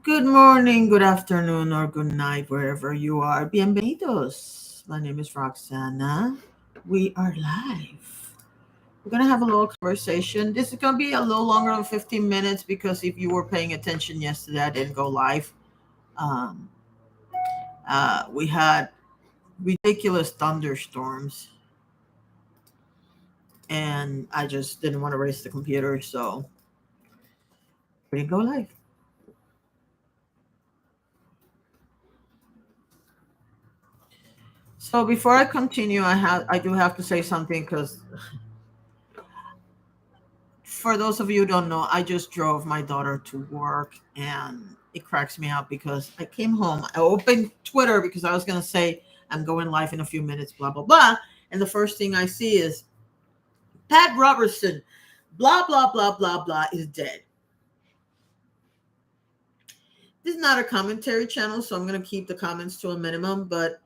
Good morning, good afternoon, or good night, wherever you are. Bienvenidos. My name is Roxana. We are live. We're going to have a little conversation. This is going to be a little longer than 15 minutes because if you were paying attention yesterday, I didn't go live. Um, we had ridiculous thunderstorms, and I just didn't want to race the computer, so we didn't go live. So before I continue, I do have to say something because for those of you who don't know, I just drove my daughter to work and it cracks me up because I came home. I opened Twitter because I was going to say I'm going live in a few minutes, blah, blah, blah. And the first thing I see is Pat Robertson, blah, blah, blah, blah, blah, is dead. This is not a commentary channel, so I'm going to keep the comments to a minimum. But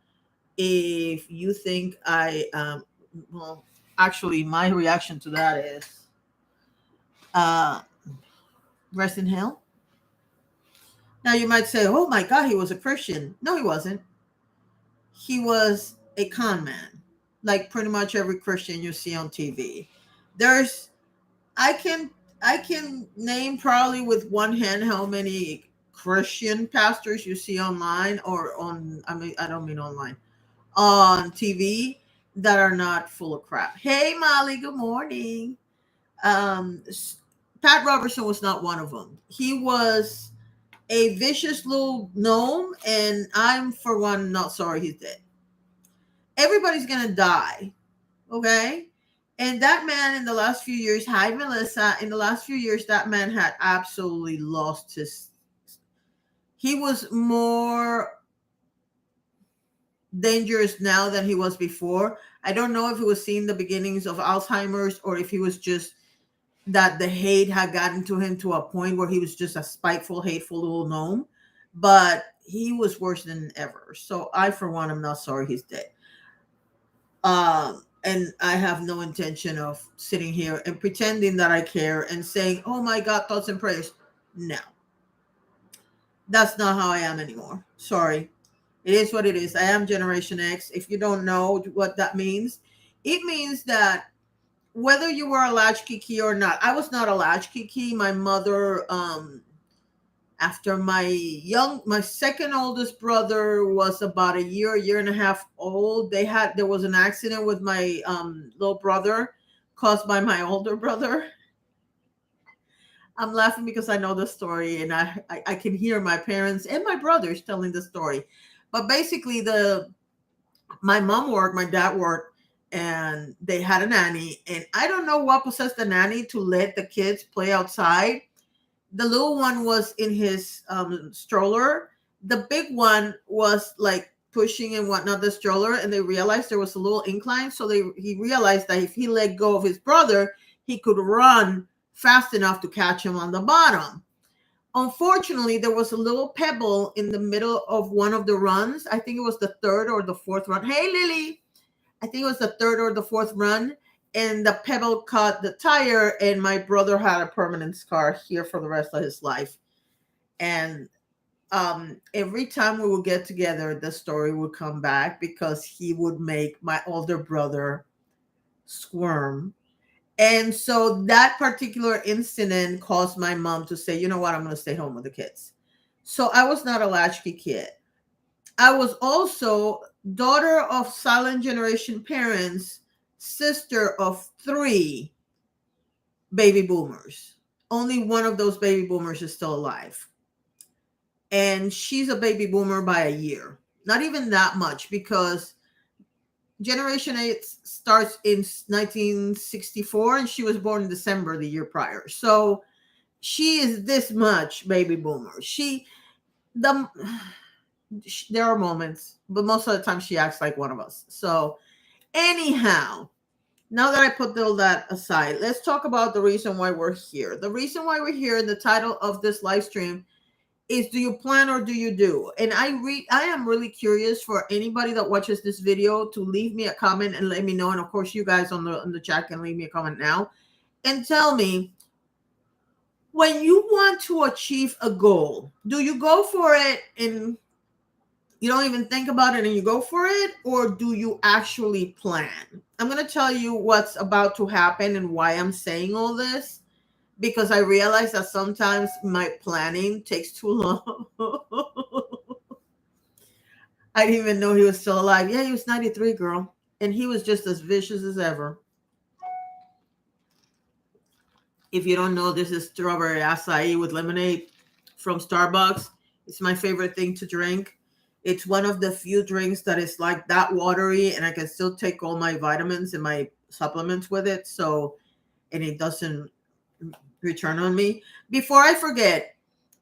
if you think well, actually, my reaction to that is uh, rest in hell. Now you might say, "Oh my God, he was a Christian." No, he wasn't. He was a con man, like pretty much every Christian you see on TV. There's, I can, I can name probably with one hand how many Christian pastors you see online or on. I mean, I don't mean online, on TV that are not full of crap. Hey, Molly, good morning. Um, Pat Robertson was not one of them. He was a vicious little gnome, and I'm for one not sorry he's dead. Everybody's gonna die, okay? And that man in the last few years, hi Melissa, in the last few years, that man had absolutely lost his. He was more dangerous now than he was before. I don't know if he was seeing the beginnings of Alzheimer's or if he was just that the hate had gotten to him to a point where he was just a spiteful, hateful little gnome. But he was worse than ever. So I, for one, am not sorry he's dead. And I have no intention of sitting here and pretending that I care and saying, "Oh my God, thoughts and prayers." No, that's not how I am anymore. Sorry. It is what it is. I am Generation X. If you don't know what that means, it means that whether you were a latchkey key or not, I was not a latchkey key. My mother, after my second oldest brother was about a year and a half old, there was an accident with my little brother caused by my older brother. I'm laughing because I know the story and I can hear my parents and my brothers telling the story. But basically my mom worked, my dad worked, and they had a nanny. And I don't know what possessed the nanny to let the kids play outside. The little one was in his stroller. The big one was like pushing and whatnot the stroller, and they realized there was a little incline. So he realized that if he let go of his brother, he could run fast enough to catch him on the bottom. Unfortunately, there was a little pebble in the middle of one of the runs. I think it was the third or the fourth run. Hey, Lily. I think it was the third or the fourth run. And the pebble caught the tire, and my brother had a permanent scar here for the rest of his life. And every time we would get together, the story would come back because he would make my older brother squirm. And so that particular incident caused my mom to say, "You know what, I'm going to stay home with the kids." So I was not a latchkey kid. I was also daughter of silent generation parents, sister of three baby boomers. Only one of those baby boomers is still alive. And she's a baby boomer by a year. Not even that much because Generation 8 starts in 1964 and she was born in December the year prior. So she is this much baby boomer. The there are moments, but most of the time she acts like one of us. So anyhow, now that I put all that aside, let's talk about the reason why we're here. The reason why we're here, the title of this live stream is "Do you plan or do you do?" And I am really curious for anybody that watches this video to leave me a comment and let me know. And of course, you guys on the chat can leave me a comment now and tell me, When you want to achieve a goal, do you go for it and you don't even think about it and you go for it, or do you actually plan? I'm going to tell you what's about to happen and why I'm saying all this, because I realize that sometimes my planning takes too long. I didn't even know he was still alive. Yeah, he was 93, girl. And he was just as vicious as ever. If you don't know, this is strawberry acai with lemonade from Starbucks. It's my favorite thing to drink. It's one of the few drinks that is like that watery, and I can still take all my vitamins and my supplements with it. So, and it doesn't return on me. Before I forget,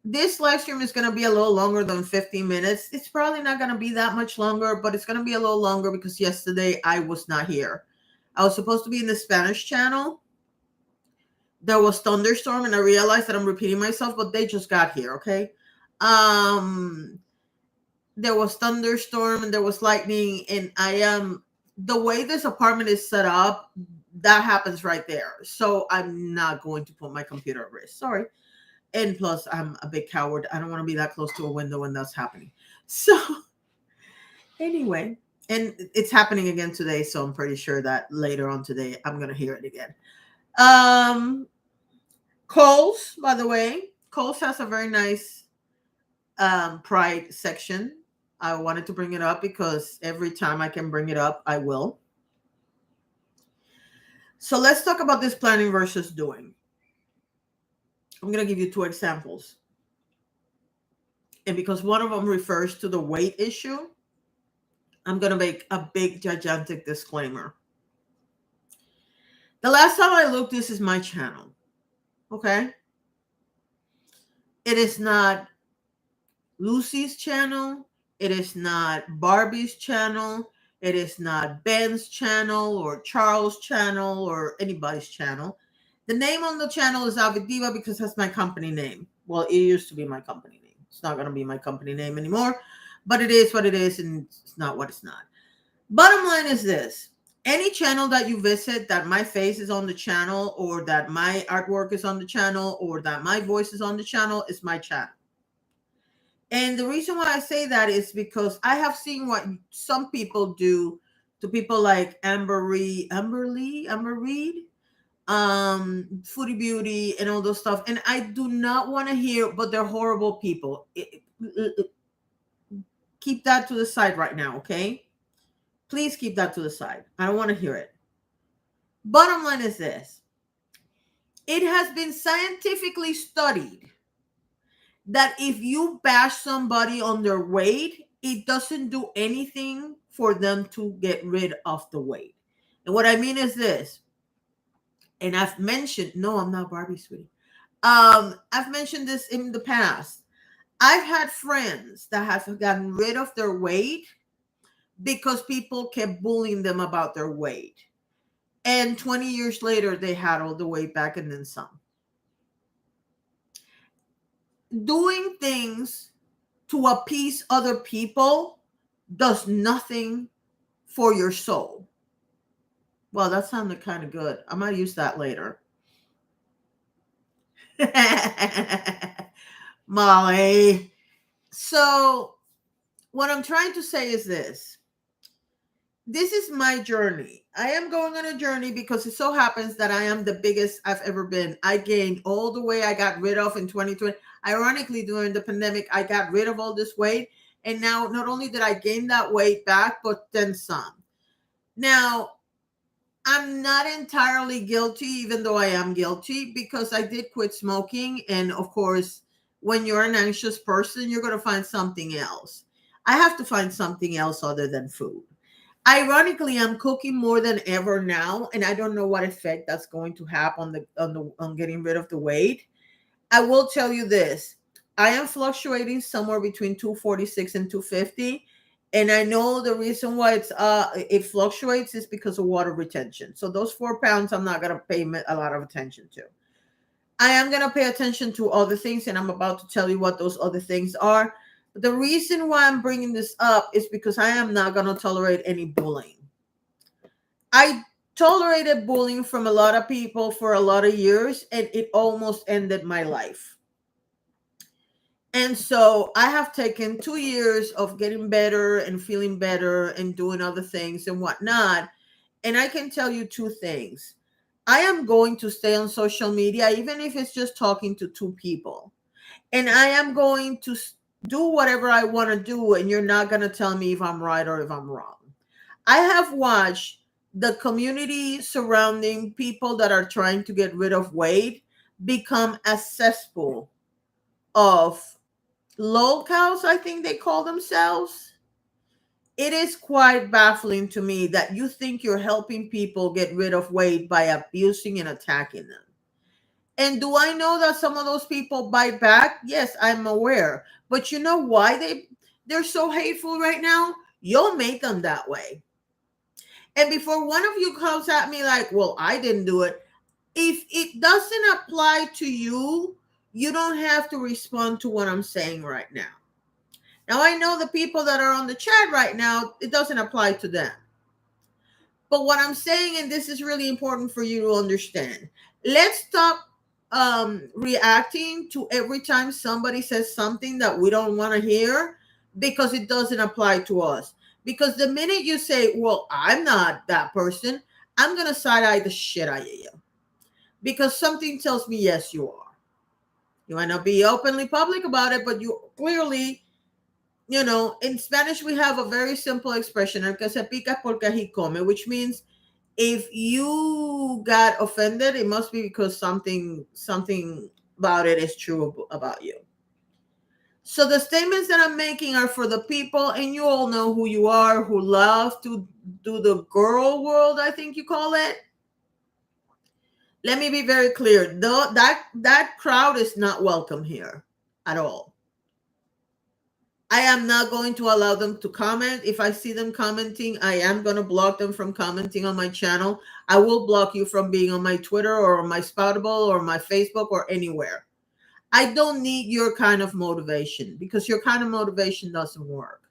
this live stream is going to be a little longer than 15 minutes. It's probably not going to be that much longer, but it's going to be a little longer because yesterday I was not here. I was supposed to be in the Spanish channel. There was thunderstorm, and I realized that I'm repeating myself, but they just got here, okay? There was thunderstorm and there was lightning, and I am the way this apartment is set up, that happens right there. So I'm not going to put my computer at risk. Sorry. And plus, I'm a big coward. I don't want to be that close to a window when that's happening. So anyway, and it's happening again today. So I'm pretty sure that later on today, I'm going to hear it again. Kohl's, by the way, Kohl's has a very nice Pride section. I wanted to bring it up because every time I can bring it up, I will. So let's talk about this planning versus doing. I'm going to give you 2 examples. And because one of them refers to the weight issue, I'm going to make a big, gigantic disclaimer. The last time I looked, this is my channel. Okay? It is not Lucy's channel. It is not Barbie's channel. It is not Ben's channel or Charles' channel or anybody's channel. The name on the channel is AviddivA because that's my company name. Well, it used to be my company name. It's not going to be my company name anymore, but it is what it is, and it's not what it's not. Bottom line is this. Any channel that you visit that my face is on the channel, or that my artwork is on the channel, or that my voice is on the channel is my channel. And the reason why I say that is because I have seen what some people do to people like Amber Reed, Foodie Beauty, and all those stuff. And I do not want to hear, but they're horrible people. Keep that to the side right now, okay? Please keep that to the side. I don't want to hear it. Bottom line is this. It has been scientifically studied that if you bash somebody on their weight, it doesn't do anything for them to get rid of the weight. And what I mean is this, and I've mentioned, no, I'm not Barbie, sweetie. I've mentioned this in the past. I've had friends that have gotten rid of their weight because people kept bullying them about their weight. And 20 years later, they had all the weight back and then some. Doing things to appease other people does nothing for your soul. Well, that sounded kind of good. I might use that later. Molly. So what I'm trying to say is this. This is my journey. I am going on a journey because it so happens that I am the biggest I've ever been. I gained all the weight I got rid of in 2020. Ironically, during the pandemic, I got rid of all this weight. And now not only did I gain that weight back, but then some. Now, I'm not entirely guilty, even though I am guilty, because I did quit smoking. And of course, when you're an anxious person, you're going to find something else. I have to find something else other than food. Ironically, I'm cooking more than ever now, and I don't know what effect that's going to have on getting rid of the weight. I will tell you this. I am fluctuating somewhere between 246 and 250. And I know the reason why it fluctuates is because of water retention. So those 4 pounds, I'm not going to pay a lot of attention to. I am going to pay attention to other things, and I'm about to tell you what those other things are. But the reason why I'm bringing this up is because I am not going to tolerate any bullying. I tolerated bullying from a lot of people for a lot of years, and it almost ended my life. And so I have taken 2 years of getting better and feeling better and doing other things and whatnot. And I can tell you two things. I am going to stay on social media, even if it's just talking to two people. And I am going to do whatever I want to do. And you're not going to tell me if I'm right or if I'm wrong. I have watched the community surrounding people that are trying to get rid of weight become a cesspool of lolcows, I think they call themselves. It is quite baffling to me that you think you're helping people get rid of weight by abusing and attacking them. And do I know that some of those people bite back? Yes, I'm aware. But you know why they're so hateful right now? You'll make them that way. And before one of you comes at me like, well, I didn't do it. If it doesn't apply to you, you don't have to respond to what I'm saying right now. Now, I know the people that are on the chat right now, it doesn't apply to them. But what I'm saying, and this is really important for you to understand, let's stop reacting to every time somebody says something that we don't want to hear because it doesn't apply to us. Because the minute you say, well, I'm not that person, I'm going to side eye the shit out of you. Because something tells me, yes, you are. You might not be openly public about it, but you clearly, in Spanish, we have a very simple expression, el que se pica porque he come, which means if you got offended, it must be because something about it is true about you. So the statements that I'm making are for the people, and you all know who you are, who love to do the girl world, I think you call it. Let me be very clear. That crowd is not welcome here at all. I am not going to allow them to comment. If I see them commenting, I am going to block them from commenting on my channel. I will block you from being on my Twitter or my Spoutable or my Facebook or anywhere. I don't need your kind of motivation because your kind of motivation doesn't work.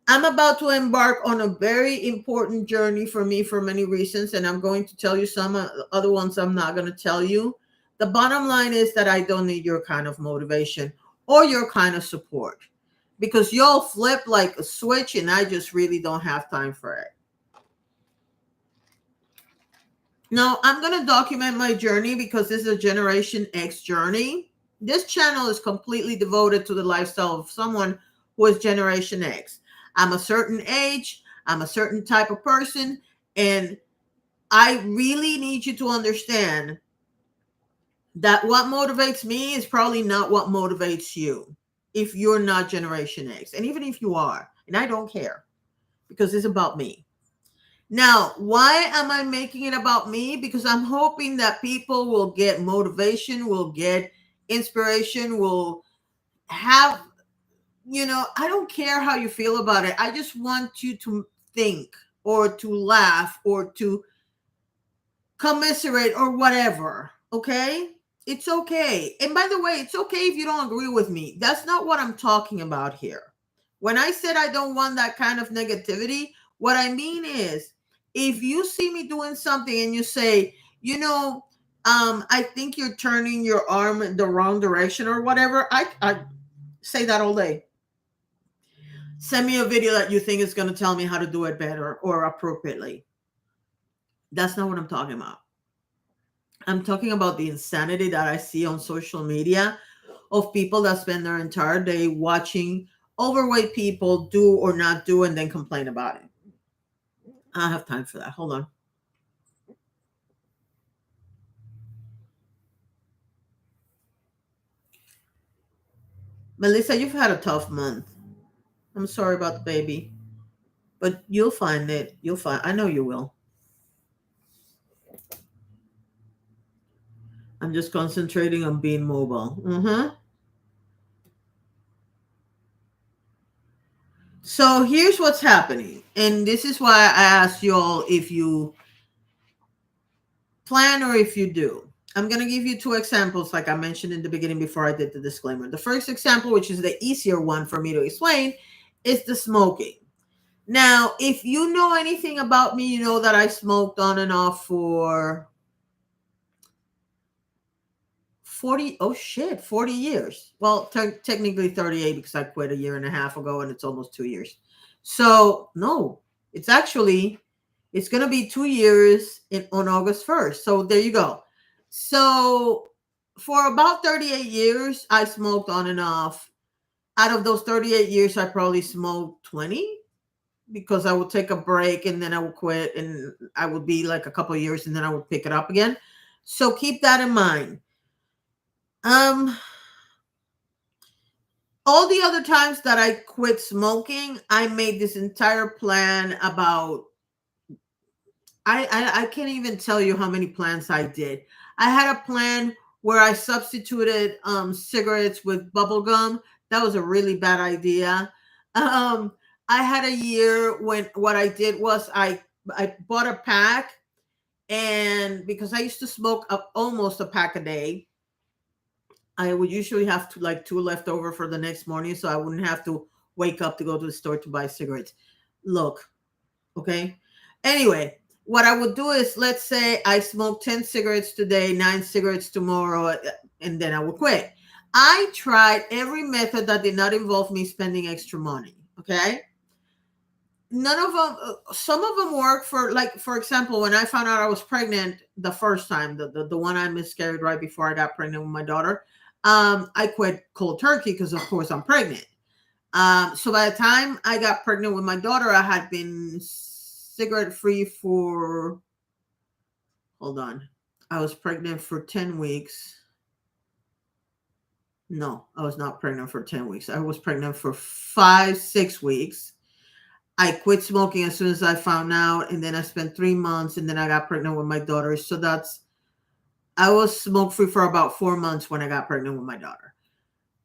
I'm about to embark on a very important journey for me for many reasons, and I'm going to tell you some other ones I'm not going to tell you. The bottom line is that I don't need your kind of motivation or your kind of support because you'll flip like a switch, and I just really don't have time for it. Now, I'm going to document my journey because this is a Generation X journey. This channel is completely devoted to the lifestyle of someone who is Generation X. I'm a certain age, I'm a certain type of person, and I really need you to understand that what motivates me is probably not what motivates you if you're not Generation X. And even if you are, and I don't care because it's about me. Now, why am I making it about me? Because I'm hoping that people will get motivation, will get inspiration, will have, I don't care how you feel about it. I just want you to think or to laugh or to commiserate or whatever. Okay? It's okay. And by the way, it's okay if you don't agree with me. That's not what I'm talking about here. When I said I don't want that kind of negativity, what I mean is if you see me doing something and you say, I think you're turning your arm in the wrong direction or whatever, I say that all day. Send me a video that you think is going to tell me how to do it better or appropriately. That's not what I'm talking about. I'm talking about the insanity that I see on social media of people that spend their entire day watching overweight people do or not do and then complain about it. I don't have time for that. Hold on. Melissa, you've had a tough month. I'm sorry about the baby, but you'll find it. I know you will. I'm just concentrating on being mobile. So here's what's happening. And this is why I asked you all if you plan or if you do. I'm going to give you two examples, like I mentioned in the beginning before I did the disclaimer. The first example, which is the easier one for me to explain, is the smoking. Now, if you know anything about me, you know that I smoked on and off for 40, oh shit, 40 years. Well, technically 38 because I quit a year and a half ago and it's almost 2 years. So, no, it's actually, it's going to be 2 years on August 1st. So, there you go. So, for about 38 years, I smoked on and off. Out of those 38 years, I probably smoked 20 because I would take a break and then I would quit and I would be like a couple of years and then I would pick it up again. So keep that in mind. Um, all the other times that I quit smoking, I made this entire plan about I can't even tell you how many plans I did. I had a plan where I substituted cigarettes with bubble gum. That was a really bad idea. Um I had a year when what I did was I bought a pack, and because I used to smoke almost a pack a day, I would usually have to like two left over for the next morning, so I wouldn't have to wake up to go to the store to buy cigarettes. Look, okay. Anyway, what I would do is, let's say I smoke 10 cigarettes today, 9 cigarettes tomorrow, and then I would quit. I tried every method that did not involve me spending extra money. Okay. None of them, some of them work for, like, for example, when I found out I was pregnant the first time, the one I miscarried right before I got pregnant with my daughter, I quit cold turkey because, of course, I'm pregnant. So by the time I got pregnant with my daughter, I had been cigarette free for, hold on, I was pregnant for 10 weeks. No, I was not pregnant for 10 weeks. I was pregnant for 5, 6 weeks. I quit smoking as soon as I found out, and then I spent 3 months, and then I got pregnant with my daughter. So I was smoke free for about 4 months when I got pregnant with my daughter.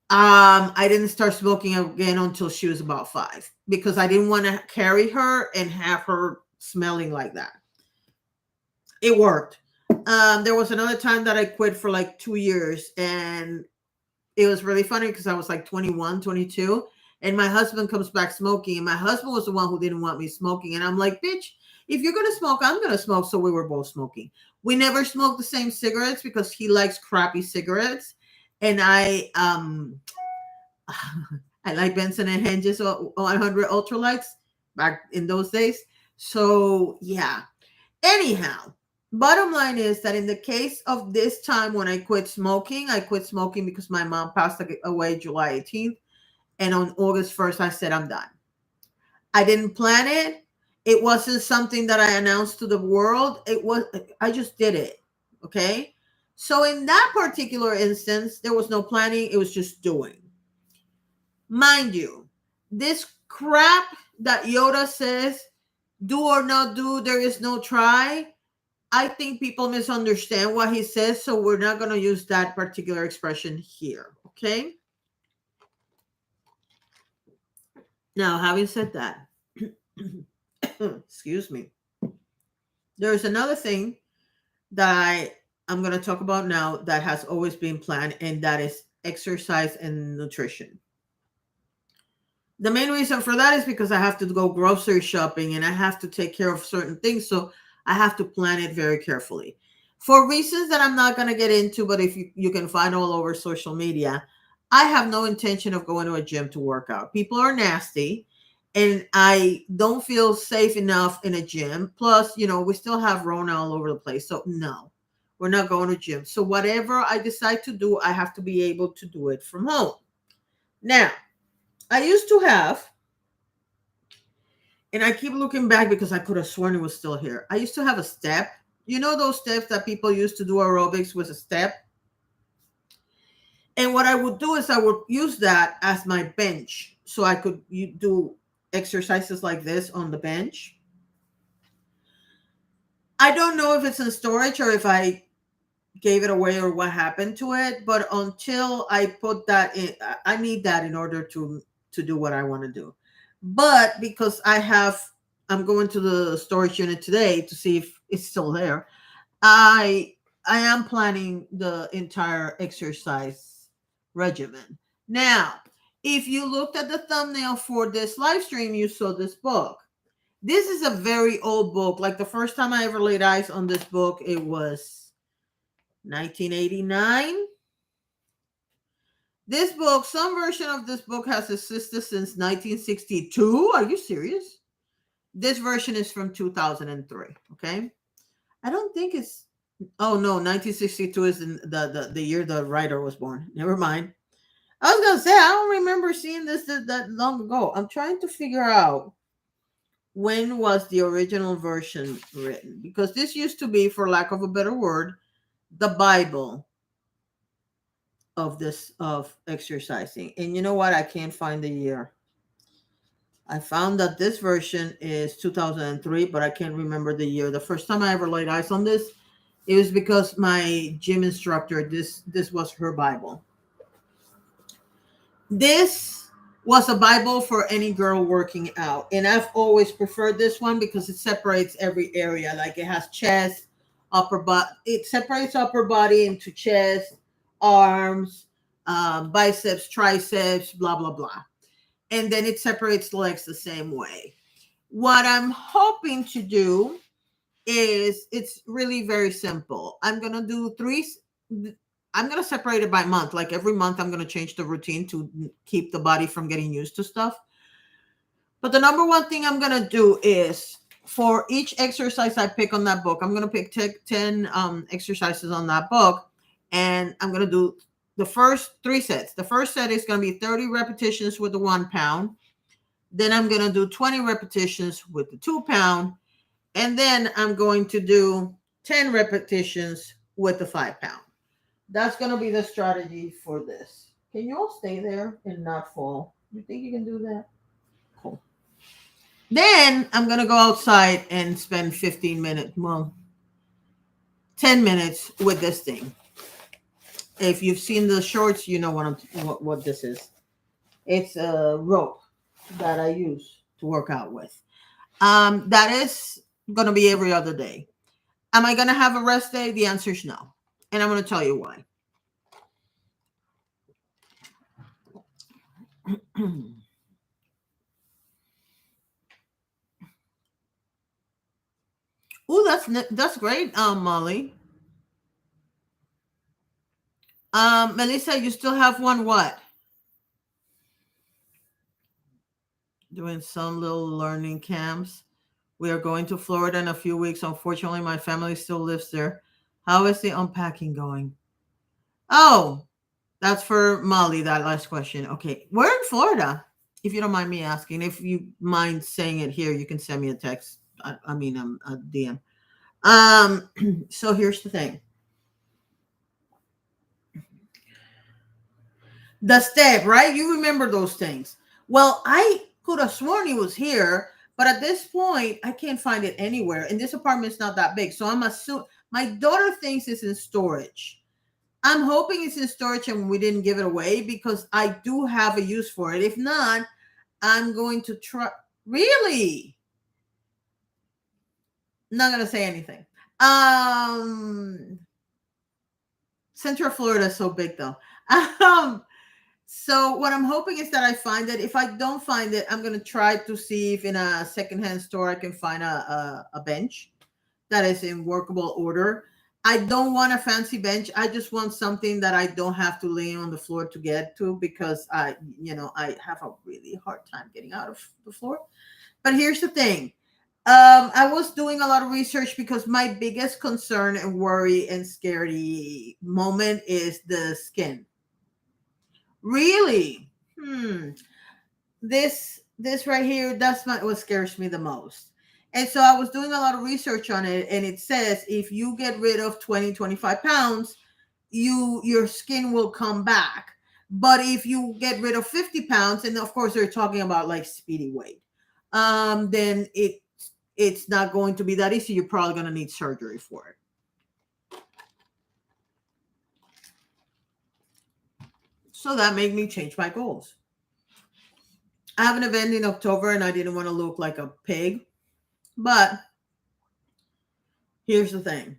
I didn't start smoking again until she was about 5 because I didn't want to carry her and have her smelling like that. It worked. There was another time that I quit for like 2 years, and it was really funny because I was like 21, 22, and my husband comes back smoking, and my husband was the one who didn't want me smoking. And I'm like, bitch, if you're going to smoke, I'm going to smoke. So we were both smoking. We never smoked the same cigarettes because he likes crappy cigarettes. And I like Benson and Hedges 100 ultralights back in those days. So yeah. Anyhow, bottom line is that in the case of this time when I quit smoking because my mom passed away July 18th. And on August 1st, I said, I'm done. I didn't plan it. It wasn't something that I announced to the world. I just did it. Okay. So in that particular instance, there was no planning. It was just doing. Mind you, this crap that Yoda says, do or not do, there is no try. I think people misunderstand what he says, so we're not going to use that particular expression here. Okay. Now, having said that, excuse me, there's another thing that I'm going to talk about now that has always been planned, and that is exercise and nutrition. The main reason for that is because I have to go grocery shopping and I have to take care of certain things. So I have to plan it very carefully for reasons that I'm not going to get into. But if you can find all over social media, I have no intention of going to a gym to work out. People are nasty and I don't feel safe enough in a gym. Plus, we still have Rona all over the place. So no, we're not going to gym. So whatever I decide to do, I have to be able to do it from home. Now, I used to have, and I keep looking back because I could have sworn it was still here. I used to have a step. You know those steps that people used to do aerobics with a step? And what I would do is I would use that as my bench. So I could do exercises like this on the bench. I don't know if it's in storage or if I gave it away or what happened to it. But until I put that in, I need that in order to do what I want to do. But because I'm going to the storage unit today to see if it's still there. I am planning the entire exercise regimen. Now, if you looked at the thumbnail for this live stream, you saw this book. This is a very old book. Like the first time I ever laid eyes on this book, it was 1989. This book, some version of this book has existed since 1962. Are you serious? This version is from 2003. Okay. I don't think it's, oh no, 1962 is the year the writer was born. Never mind. I was gonna say I don't remember seeing this that long ago. I'm trying to figure out when was the original version written, because this used to be, for lack of a better word, the Bible of exercising. And you know what? I can't find the year. I found that this version is 2003, but I can't remember the year. The first time I ever laid eyes on this, it was because my gym instructor, this was her Bible. This was a Bible for any girl working out. And I've always preferred this one because it separates every area. Like it has chest, upper body. It separates upper body into chest, arms, biceps, triceps, blah, blah, blah. And then it separates legs the same way. What I'm hoping to do is, it's really very simple. I'm going to do three. I'm going to separate it by month. Like every month, I'm going to change the routine to keep the body from getting used to stuff. But the number one thing I'm going to do is, for each exercise I pick on that book, I'm going to pick 10 exercises on that book. And I'm going to do the first 3 sets. The first set is going to be 30 repetitions with the 1 pound. Then I'm going to do 20 repetitions with the 2 pound. And then I'm going to do 10 repetitions with the 5 pound. That's going to be the strategy for this. Can you all stay there and not fall? You think you can do that? Cool. Then I'm going to go outside and spend 15 minutes, well, 10 minutes with this thing. If you've seen the shorts, you know what this is. It's a rope that I use to work out with. That is going to be every other day. Am I going to have a rest day? The answer is no. And I'm going to tell you why. Oh, that's great, Molly. Melissa, you still have one what? Doing some little learning camps. We are going to Florida in a few weeks. Unfortunately, my family still lives there. How is the unpacking going? Oh, that's for Molly, that last question. Okay. We're in Florida, if you don't mind me asking. If you mind saying it here, you can send me a text. I mean, a DM. So here's the thing. The step, right? You remember those things. Well, I could have sworn he was here, but at this point, I can't find it anywhere. And this apartment's not that big. So I'm assuming my daughter thinks it's in storage. I'm hoping it's in storage and we didn't give it away, because I do have a use for it. If not, I'm going to try. Really? Not going to say anything. Central Florida is so big though. So what I'm hoping is that I find it. If I don't find it, I'm going to try to see if in a secondhand store I can find a bench that is in workable order. I don't want a fancy bench. I just want something that I don't have to lay on the floor to get to, because I have a really hard time getting out of the floor. But here's the thing. I was doing a lot of research because my biggest concern and worry and scary moment is the skin. Really? This right here, that's not what scares me the most. And so I was doing a lot of research on it, and it says if you get rid of 20-25 pounds, your skin will come back. But if you get rid of 50 pounds, and of course they're talking about like speedy weight, then it's not going to be that easy. You're probably going to need surgery for it. So that made me change my goals. I have an event in October and I didn't want to look like a pig. But here's the thing.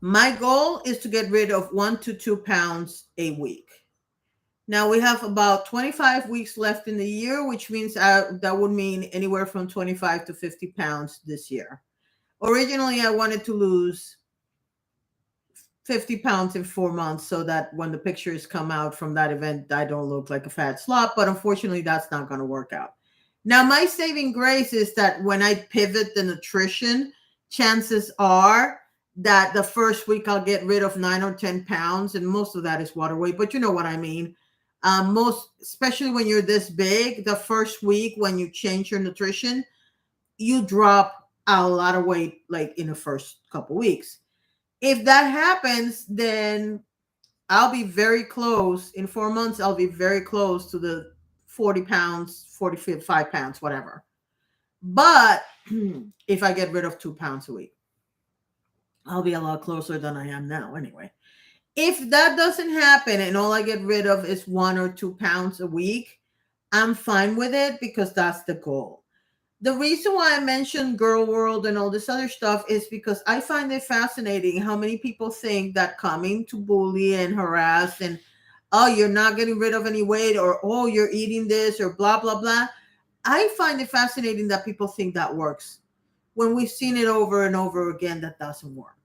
My goal is to get rid of 1 to 2 pounds a week. Now we have about 25 weeks left in the year, which means that would mean anywhere from 25 to 50 pounds this year. Originally, I wanted to lose 50 pounds in 4 months so that when the pictures come out from that event, I don't look like a fat slop. But unfortunately, that's not going to work out. Now, my saving grace is that when I pivot the nutrition, chances are that the first week I'll get rid of 9 or 10 pounds, and most of that is water weight, but you know what I mean. Most, especially when you're this big, the first week when you change your nutrition, you drop a lot of weight like in the first couple weeks. If that happens, then I'll be very close in 4 months. I'll be very close to the 40 pounds, 45 pounds, whatever. But if I get rid of 2 pounds a week, I'll be a lot closer than I am now anyway. If that doesn't happen and all I get rid of is 1 or 2 pounds a week, I'm fine with it because that's the goal. The reason why I mentioned Girl World and all this other stuff is because I find it fascinating how many people think that coming to bully and harass and, oh, you're not getting rid of any weight, or, oh, you're eating this, or blah, blah, blah. I find it fascinating that people think that works when we've seen it over and over again that doesn't work.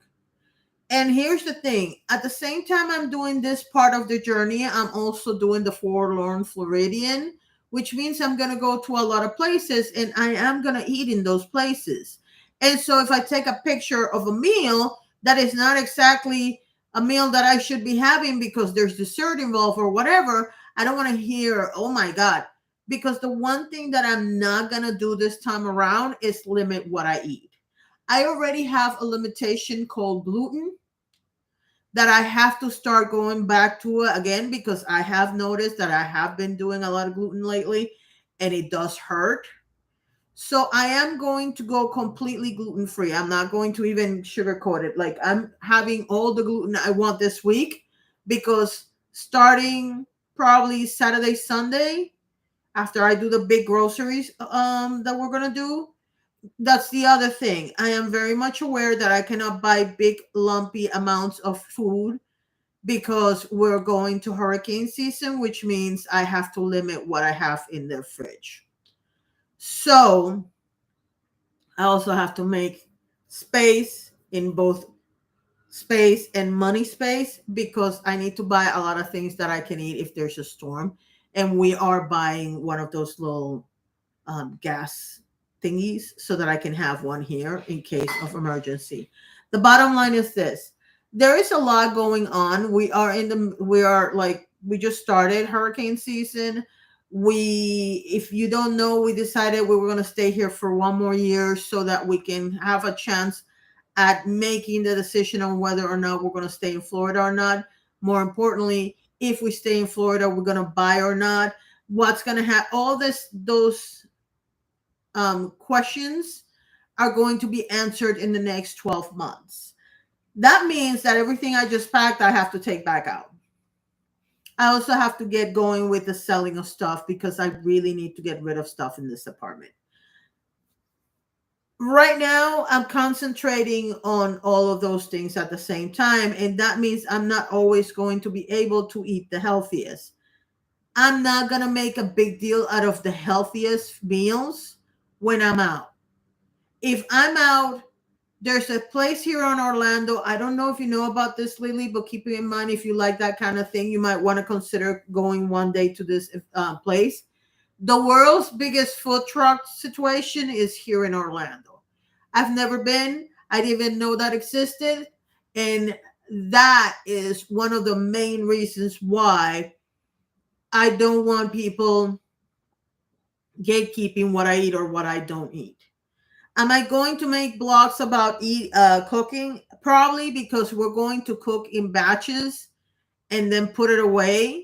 And here's the thing, at the same time I'm doing this part of the journey, I'm also doing the Forlorn Floridian, which means I'm going to go to a lot of places and I am going to eat in those places. And so if I take a picture of a meal that is not exactly a meal that I should be having because there's dessert involved or whatever, I don't want to hear, oh my God. Because the one thing that I'm not going to do this time around is limit what I eat. I already have a limitation called gluten that I have to start going back to it again because I have noticed that I have been doing a lot of gluten lately and it does hurt. So I am going to go completely gluten free. I'm not going to even sugarcoat it. Like, I'm having all the gluten I want this week because starting probably Saturday, Sunday, after I do the big groceries that we're going to do, that's the other thing. I am very much aware that I cannot buy big lumpy amounts of food because we're going to hurricane season, which means I have to limit what I have in the fridge. So I also have to make space in both space and money space because I need to buy a lot of things that I can eat if there's a storm. And we are buying one of those little gas thingies so that I can have one here in case of emergency. The bottom line is this. There is a lot going on. We just started hurricane season. If you don't know, we decided we were going to stay here for one more year so that we can have a chance at making the decision on whether or not we're going to stay in Florida or not. More importantly, if we stay in Florida, we're going to buy or not. What's going to happen? Those questions are going to be answered in the next 12 months. That means that everything I just packed, I have to take back out. I also have to get going with the selling of stuff because I really need to get rid of stuff in this apartment. Right now, I'm concentrating on all of those things at the same time. And that means I'm not always going to be able to eat the healthiest. I'm not going to make a big deal out of the healthiest meals when I'm out. If I'm out, there's a place here in Orlando. I don't know if you know about this, Lily, but keep in mind, if you like that kind of thing, you might want to consider going one day to this place. The world's biggest food truck situation is here in Orlando. I've never been. I didn't even know that existed. And that is one of the main reasons why I don't want people gatekeeping what I eat or what I don't eat. Am I going to make blogs about cooking? Probably, because we're going to cook in batches and then put it away.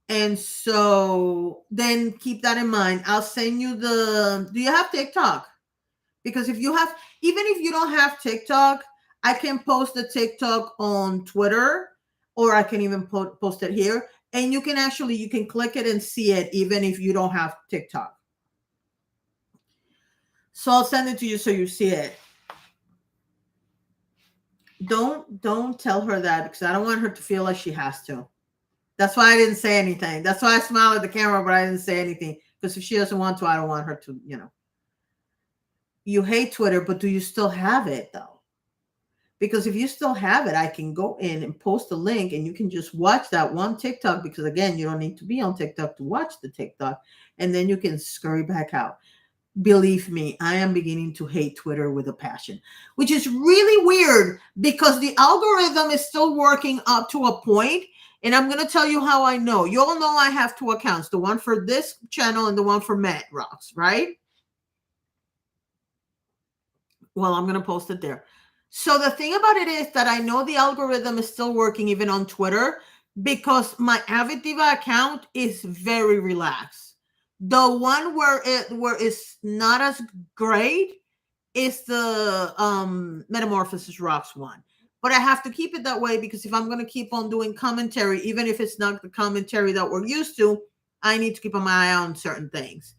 And so then keep that in mind. I'll send you do you have TikTok? Because even if you don't have TikTok, I can post the TikTok on Twitter, or I can even post it here. And you can click it and see it even if you don't have TikTok. So I'll send it to you so you see it. Don't tell her that because I don't want her to feel like she has to. That's why I didn't say anything. That's why I smiled at the camera, but I didn't say anything. Because if she doesn't want to, I don't want her to, You hate Twitter, but do you still have it though? Because if you still have it, I can go in and post a link and you can just watch that one TikTok, because again, you don't need to be on TikTok to watch the TikTok, and then you can scurry back out. Believe me, I am beginning to hate Twitter with a passion, which is really weird because the algorithm is still working up to a point. And I'm going to tell you how I know. You all know I have two accounts, the one for this channel and the one for Matt Rocks, right? Well, I'm going to post it there. So the thing about it is that I know the algorithm is still working even on Twitter because my AviddivA account is very relaxed. The one where it's not as great is the Metamorphosis Rocks one. But I have to keep it that way because if I'm going to keep on doing commentary, even if it's not the commentary that we're used to, I need to keep my eye on certain things.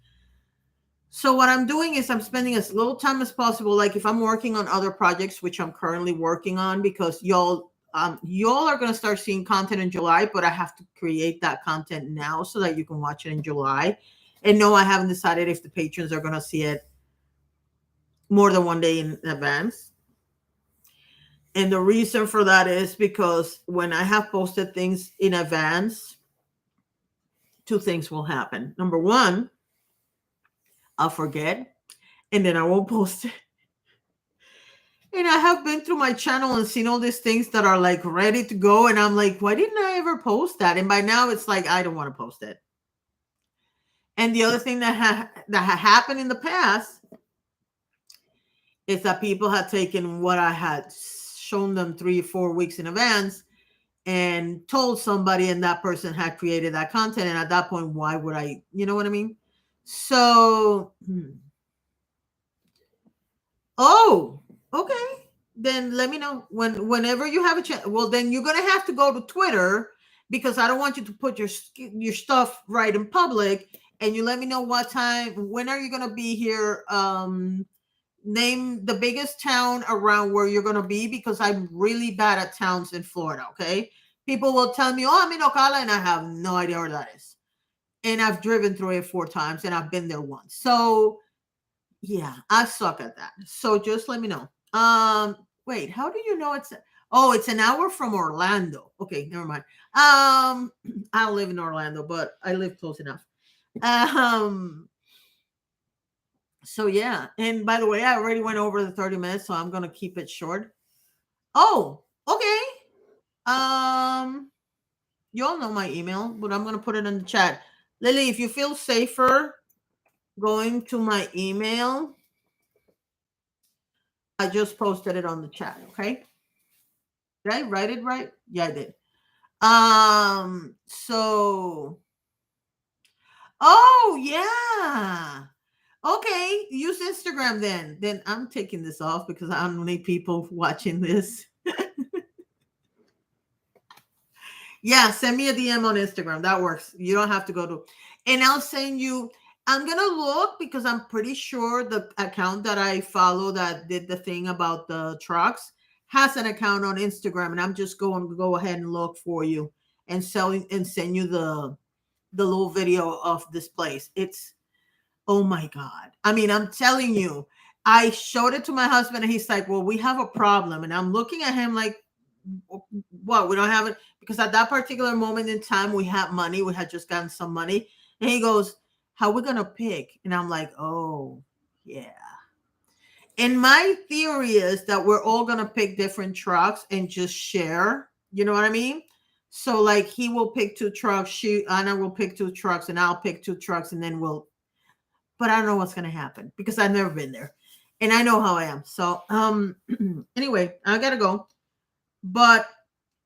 So what I'm doing is I'm spending as little time as possible. Like if I'm working on other projects, which I'm currently working on, because y'all are going to start seeing content in July, but I have to create that content now so that you can watch it in July. And no, I haven't decided if the patrons are going to see it more than one day in advance. And the reason for that is because when I have posted things in advance, two things will happen. Number one, I'll forget and then I won't post it. And I have been through my channel and seen all these things that are like ready to go. And I'm like, why didn't I ever post that? And by now it's like, I don't want to post it. And the other thing that had happened in the past is that people had taken what I had shown them 3 or 4 weeks in advance and told somebody, and that person had created that content. And at that point, why would I, you know what I mean? So, oh, okay. Then let me know whenever you have a chance. Well, then you're gonna have to go to Twitter because I don't want you to put your stuff right in public. And you let me know what time. When are you gonna be here? Name the biggest town around where you're gonna be because I'm really bad at towns in Florida. Okay, people will tell me, "Oh, I'm in Ocala," and I have no idea where that is. And I've driven through it 4 times, and I've been there once. So yeah, I suck at that. So just let me know. Wait, how do you know it's an hour from Orlando. Okay, never mind. I don't live in Orlando, but I live close enough. So yeah, and by the way, I already went over the 30 minutes, so I'm gonna keep it short. Oh, okay. You all know my email, but I'm gonna put it in the chat. Lily, if you feel safer going to my email, I just posted it on the chat, okay? Did I write it right? Yeah, I did. So oh yeah. Okay, use Instagram then. Then I'm taking this off because I don't need people watching this. Yeah, send me a DM on Instagram. That works. You don't have to go to, and I'll send you. I'm gonna look because I'm pretty sure the account that I follow that did the thing about the trucks has an account on Instagram, and I'm just going to go ahead and look for you and send you the little video of this place. It's oh my god. I mean, I'm telling you, I showed it to my husband, and he's like, "Well, we have a problem," and I'm looking at him like, what, we don't have it because at that particular moment in time we had money, we had just gotten some money, and he goes, how are we gonna pick? And I'm like, oh yeah. And my theory is that we're all gonna pick different trucks and just share, you know what I mean? So like he will pick 2 trucks, Anna will pick 2 trucks, and I'll pick 2 trucks, and then but I don't know what's gonna happen because I've never been there and I know how I am. So anyway, I gotta go. But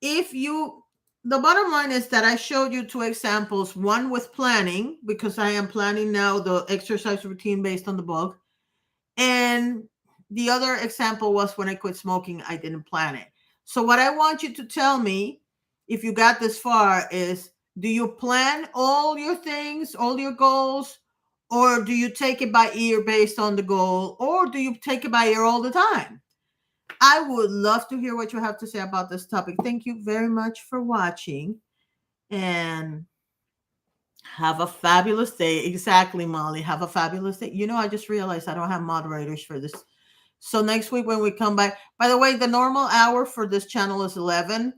if you, the bottom line is that I showed you 2 examples, one with planning, because I am planning now the exercise routine based on the book. And the other example was when I quit smoking, I didn't plan it. So what I want you to tell me, if you got this far, is do you plan all your things, all your goals, or do you take it by ear based on the goal, or do you take it by ear all the time? I would love to hear what you have to say about this topic. Thank you very much for watching. And have a fabulous day. Exactly, Molly. Have a fabulous day. I just realized I don't have moderators for this. So next week when we come back, by the way, the normal hour for this channel is 11.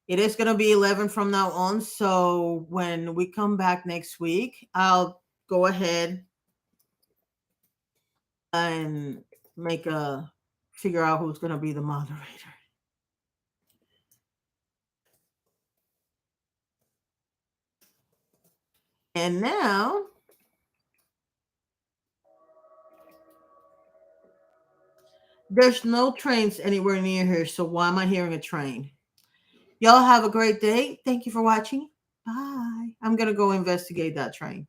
It is going to be 11 from now on. So when we come back next week, I'll go ahead and figure out who's going to be the moderator. And now there's no trains anywhere near here. So why am I hearing a train? Y'all have a great day. Thank you for watching. Bye. I'm going to go investigate that train.